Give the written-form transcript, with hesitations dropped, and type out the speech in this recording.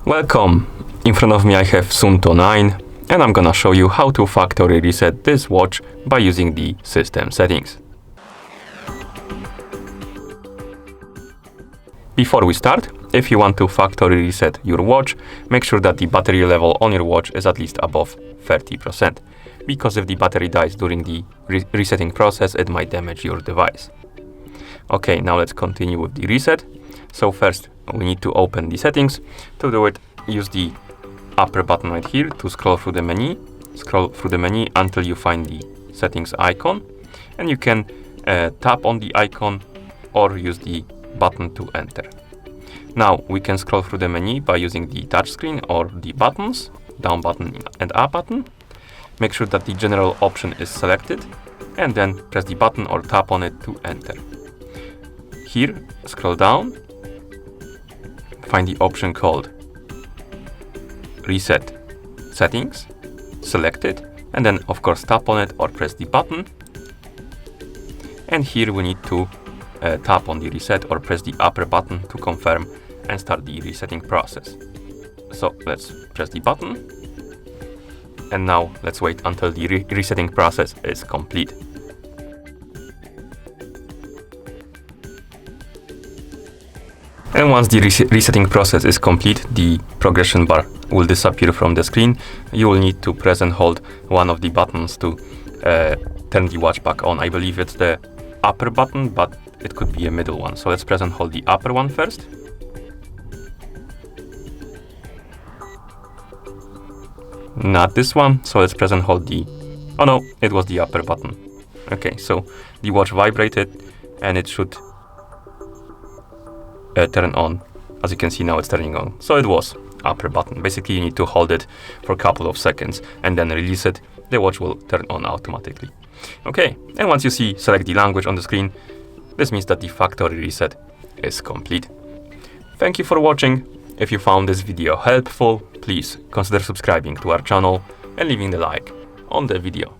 Welcome! In front of me I have Suunto 9 and I'm gonna show you how to factory reset this watch by using the system settings. Before we start, if you want to factory reset your watch, make sure that the battery level on your watch is at least above 30%, because if the battery dies during the resetting process, it might damage your device. Okay, now let's continue with the reset. So first, we need to open the settings. To do it, use the upper button right here to scroll through the menu. Scroll through the menu until you find the settings icon. And you can tap on the icon or use the button to enter. Now, we can scroll through the menu by using the touchscreen or the buttons, down button and up button. Make sure that the general option is selected and then press the button or tap on it to enter. Here, scroll down. Find the option called Reset Settings, select it, and then of course tap on it or press the button. And here we need to tap on the reset or press the upper button to confirm and start the resetting process. So let's press the button. And now let's wait until the resetting process is complete. And once the resetting process is complete, the progression bar will disappear from the screen. You will need to press and hold one of the buttons to turn the watch back on. I believe it's the upper button, but it could be a middle one. So let's press and hold the upper one first. Not this one, so let's press and hold the... Oh no, it was the upper button. Okay, so the watch vibrated and it should turn on. As you can see now, it's turning on. So it was upper button. Basically, you need to hold it for a couple of seconds and then release it. The watch will turn on automatically. Okay, and once you select the language on the screen, this means that the factory reset is complete. Thank you for watching. If you found this video helpful, please consider subscribing to our channel and leaving the like on the video.